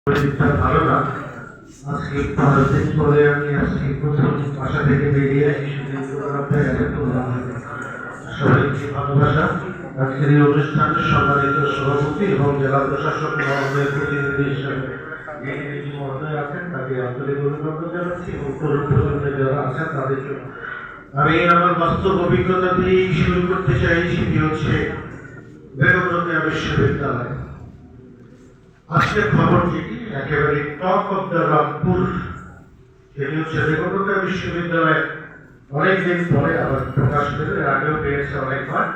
ভালো না। আজকে 15 দিন পরে আমি আজকে প্রথম বাসা থেকে বেরিয়ে সবাইকে ভালোবাসা। আজকের এই অনুষ্ঠানের সম্মানিত সভাপতি এবং জেলা প্রশাসক মহোদয়ের প্রতিনিধি হিসেবে মহোদয় আছেন, তাকে আন্তরিক অভিনন্দন জানাচ্ছি এবং তরুণ প্রজন্মে যারা আছেন তাদের জন্য আমি আমার বাস্তব অভিজ্ঞতা দিয়েই শুরু করতে চাই। সেটি হচ্ছে বেগম রোকেয়া বিশ্ববিদ্যালয়। আজকের খবর যেটি একেবারে টপ অফ দ্য রংপুর, সেটি হচ্ছে বেগম রোকেয়া বিশ্ববিদ্যালয় অনেকদিন পরে আবার প্রকাশ পেল, এর আগেও পেয়েছে অনেকবার।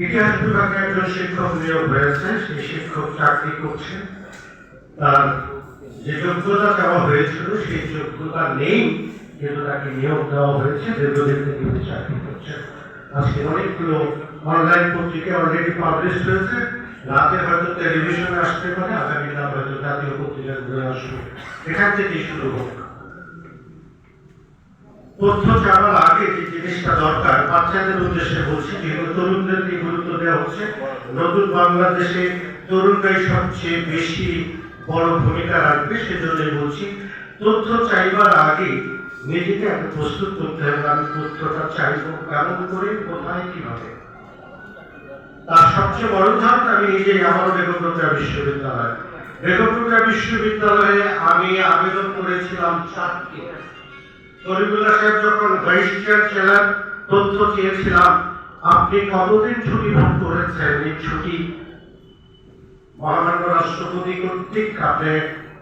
ইতিহাস বিভাগে একজন শিক্ষক নিয়োগ হয়েছে, সেই শিক্ষক চাকরি করছেন, তার যে যোগ্যতা দেওয়া হয়েছিল সেই যোগ্যতা নেই, কিন্তু তাকে নিয়োগ দেওয়া হয়েছে, দীর্ঘদিন থেকে চাকরি করছেন। আজকে অনেকগুলো অনলাইন পত্রিকা অলরেডি পাবলিশ হয়েছে, রাতে হয়তো টেলিভিশনে আসতে পারে, আগামীকাল হয়তো জাতীয় পত্রিকাগুলো আসবে। এখান থেকেই শুরু হোক। তথ্য জানার আগে যে জিনিসটা দরকার, বাচ্চাদের উদ্দেশ্যে বলছি, যেহেতু তরুণদেরকে গুরুত্ব দেওয়া হচ্ছে, নতুন বাংলাদেশে তরুণরাই সবচেয়ে বেশি বড় ভূমিকা রাখবে, সেজন্যই বলছি তথ্য চাইবার আগে নিজেকে একটা প্রস্তুত করতে হবে। আমি তথ্যটা চাইব কেমন করে, কোথায়, কিভাবে। তার সবচেয়ে বড় উদাহরণ আমি নিজেই, আমারও বেগম রোকেয়া বিশ্ববিদ্যালয়। বেগম রোকেয়া বিশ্ববিদ্যালয়ে আমি আবেদন করেছিলাম 4টি। শরীফুল্লাহ সাহেব যখন ভাইস চ্যান্সেলর, তথ্য চেয়েছিলাম আপনি কতদিন ছুটি ভোগ করেছেন, এই ছুটি মহামান্য রাষ্ট্রপতি কর্তৃক, আপনি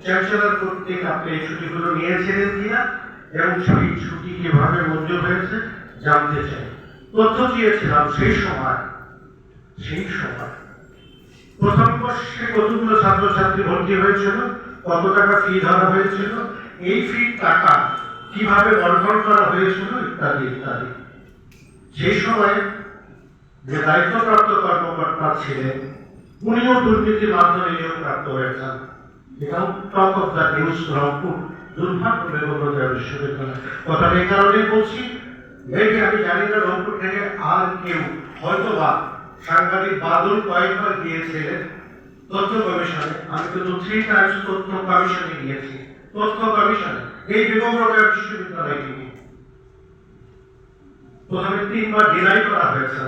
চ্যান্সেলর কর্তৃক আপনি এই ছুটিগুলো নিয়েছিলেন কিনা এবং সেই ছুটি কিভাবে মঞ্জুর হয়েছে জানতে চাই। তথ্য চেয়েছিলাম সেই সময় প্রথম বর্ষে কতগুলো ছাত্রছাত্রী ভর্তি হয়েছিল, কত টাকা ফি ধরা হয়েছিল, এই ফি টাকা কিভাবে বন্টন করা হয়েছিল, ইত্যাদি ইত্যাদি। সেই সময় যে দায়িত্বপ্রাপ্ত কর্মকর্তা ছিলেন উনিও দুর্নীতির মাধ্যমে নিয়োগ প্রাপ্ত হয়েছেন। এটাও top of the news Rangpur. দুর্ভাগ্য বেগম রোকেয়া বিশ্ববিদ্যালয়। কথাটা এই কারণেই বলছি, মেবি আমি জানি না রংপুর থেকে আর কেউ, হয়তো বা সাংবাদিক বাদল কয়েকবার গিয়েছিলেন তথ্য কমিশনে, আমি কিন্তু 3 টাইমস তথ্য কমিশনে গিয়েছি। তথ্য কমিশনে এই বেগম রোকেয়া বিশ্ববিদ্যালয়কে প্রথমে 3 বার ডিনাই করা হয়েছে,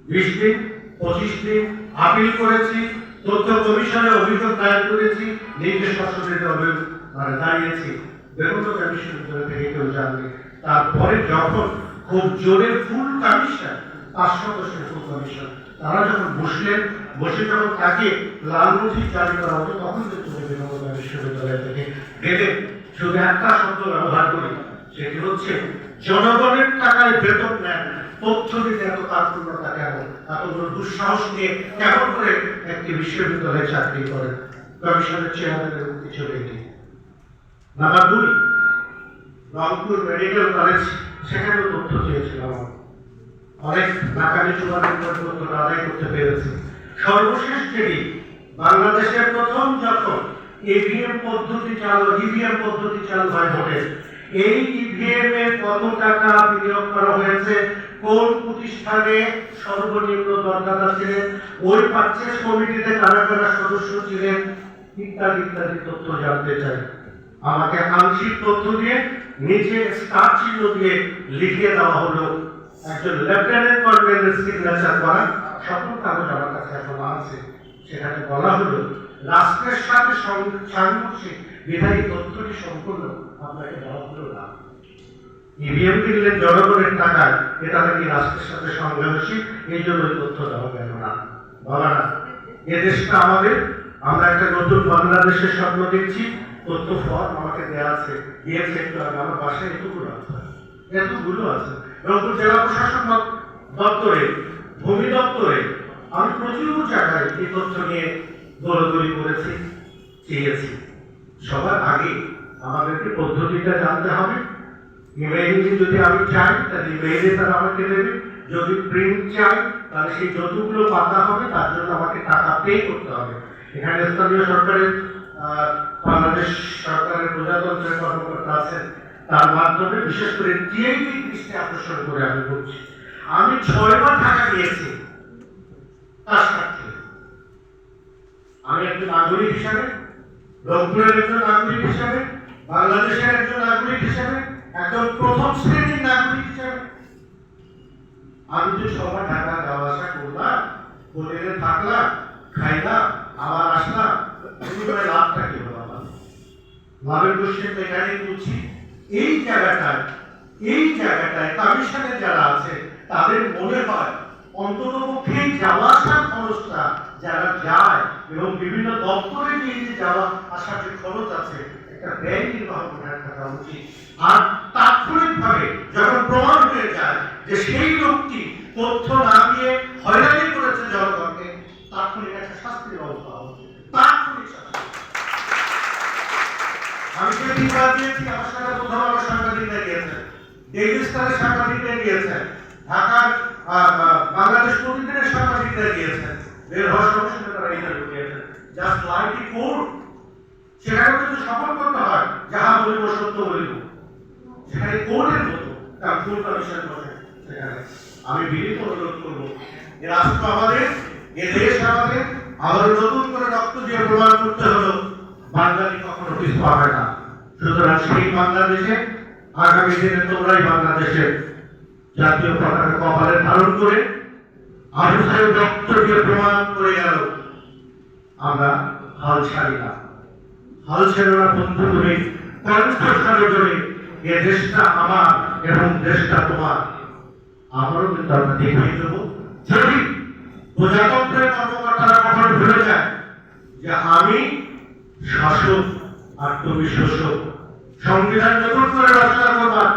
20 দিন 25 দিন আপিল করেছি, তথ্য কমিশনে অভিযোগ দায়ের করেছি, নির্দেশ সংসদে দাঁড়িয়েছি। বেগম রোকেয়া বিশ্ববিদ্যালয় থেকে কেউ জানবে। তারপরে যখন খুব জোরে ফুল কমিশন, 5 সদস্যের ফুল কমিশন, তারা যখন বসলেন, বসে যখন তাকে লাল নথি জারি করা হতো, তখন কিন্তু বেগম রোকেয়া বিশ্ববিদ্যালয় থেকে গেলেন। শুধু একটা শব্দ ব্যবহার করি, সেটি হচ্ছে জনগণের টাকায় বেতন নেন, তথ্য দিতে এত কার্পণ্যতা কেন, এতগুলো দুঃসাহস নিয়ে কেমন করে একটি বিশ্ববিদ্যালয়ে চাকরি করেন। কমিশনের চেয়ারম্যানের কিছু নেই। নাম্বার 2, রংপুর মেডিকেল কলেজ, সেখানেও তথ্য চেয়েছিলাম, অনেক নাকানি চুবানের তথ্যটা আদায় করতে পেরেছি। সর্বশেষ যেটি, বাংলাদেশের প্রথম যখন ইভিএম পদ্ধতি চালু হয় ভোটের, এই ইভিএম এ কত টাকা বিনিয়োগ করা হয়েছে, কোন প্রতিষ্ঠানে সর্বনিম্ন দরদাতা ছিলেন, ওই পারচেজ কমিটিতে কারা কারা সদস্য ছিলেন, ইত্যাদি ইত্যাদি তথ্য জানতে চাই। আমাকে আংশিক তথ্য দিয়ে নিচে স্টার চিহ্ন দিয়ে লিখিয়ে দেওয়া হলো, একজন লেফটেন্যান্ট কর্নেলের সিগনেচার করা সকল কাগজ আমার কাছে এখন আছে। সেখানে বলা হলো রাষ্ট্রের সাথে সাংঘর্ষিক বিধায়ী তথ্যটি সম্পূর্ণ আপনাকে দেওয়া হলো না। ইভিএম কিনলেন জনগণের টাকায়, এটা নাকি রাষ্ট্রের সাথে সংঘর্ষিক, এই জন্য তথ্য দেওয়া গেল না। বলা না, এ দেশটা আমাদের, আমরা একটা নতুন বাংলাদেশের স্বপ্ন দেখছি। তথ্য ফর্ম আমাকে দেওয়া আছে, দিয়েছে একটু আগে, আমার বাসায় এতগুলো আছে। রংপুর জেলা প্রশাসন দপ্তরে, ভূমি দপ্তরে আমি প্রচুর জায়গায় এই তথ্য নিয়ে দৌড়াদৌড়ি করেছি, চেয়েছি। সবার আগে আমাদেরকে পদ্ধতিটা জানতে হবে। ইমেইলে যদি আমি চাই, তাহলে ইমেইলে তারা আমাকে দেবে। যদি প্রিন্ট চাই, তাহলে সেই যতগুলো পাতা হবে তার জন্য আমাকে টাকা পে করতে হবে। এখানে স্থানীয় সরকারের, বাংলাদেশ সরকারের প্রজাতন্ত্রের কর্মকর্তা আছেন, তার মাধ্যমে বিশেষ করে টিআইবি দৃষ্টি আকর্ষণ করে আমি বলছি, আমি 6 বার টাকা নিয়েছি তার সাথে। আমি একজন নাগরিক হিসাবে রংপুরের একজন নাগরিক হিসেবে, বাংলাদেশের একজন নাগরিক হিসেবে, একজন প্রথম শ্রেণীর নাগরিক হিসেবে আমি যে সবার ঢাকা যাওয়া আসা করলাম, হোটেলে থাকলাম, খাইলাম, আবার আসলাম, পরিবারের লাভটা কি হলো আমার? লাভের কোশ্চেন তো এখানেই তুলছি। এই জায়গাটায় কমিশনে যারা আছে তাদের মনে হয় অন্ততপক্ষে যাওয়া আসার খরচটা যারা যায় এবং বিভিন্ন দপ্তরে নিয়ে যে যাওয়া আসার যে খরচ আছে একটা ব্যয় নির্বাহ করে থাকা উচিত। আর তাৎক্ষণিকভাবে যখন প্রমাণ হয়ে যায় যে সেই লোকটি তথ্য না দিয়ে হয়রানি করেছে জনগণকে, তাৎক্ষণিক একটা শাস্তির ব্যবস্থা হওয়া উচিত। তাৎক্ষণিক শাস্তি। আমি সেদিন বাদ দিয়েছি, আমার সাথে প্রথম আমার সাংবাদিকরা গিয়েছেন, ডেইলি স্টারের সাংবাদিকরা গিয়েছেন, ঢাকার বাংলাদেশ প্রতিদিনের সাংবাদিকরা গিয়েছেন, বের হওয়ার সঙ্গে সঙ্গে তারা ইন্টারভিউ দিয়েছেন। জাস্ট লাইক এ কোর্ট, সেখানে কিন্তু শপথ করতে হয় যাহা বলিব সত্য বলিব, সেখানে কোর্টের মতো তার ফুল কমিশন বসে সেখানে। আমি বিনীত অনুরোধ করবো, এ রাষ্ট্র আমাদের, এ দেশ আমাদের, আমাদের নতুন করে রক্ত দিয়ে প্রমাণ করতে হলো বাঙালি কখনো পিছু পাবে না। সুতরাং সেই বাংলাদেশে আগামী দিনে তোমরাই বাংলাদেশের জাতীয় পতাকা কপালে ধারণ করে আবু সাহেব রক্ত দিয়ে প্রমাণ করে গেল আমরা হাল ছাড়ি না। হাল ছেড়ো না বন্ধু, তুমি কণ্ঠস্বরে জোরে এ দেশটা আমার এবং দেশটা তোমার। আমারও কিন্তু আমরা দেখিয়ে দেবো, যদি প্রজাতন্ত্রের কর্মকর্তারা কখনো ভুলে যায় যে আমি শাসক আর তুমি শোষক, সংবিধান নতুন করে রচনা করবার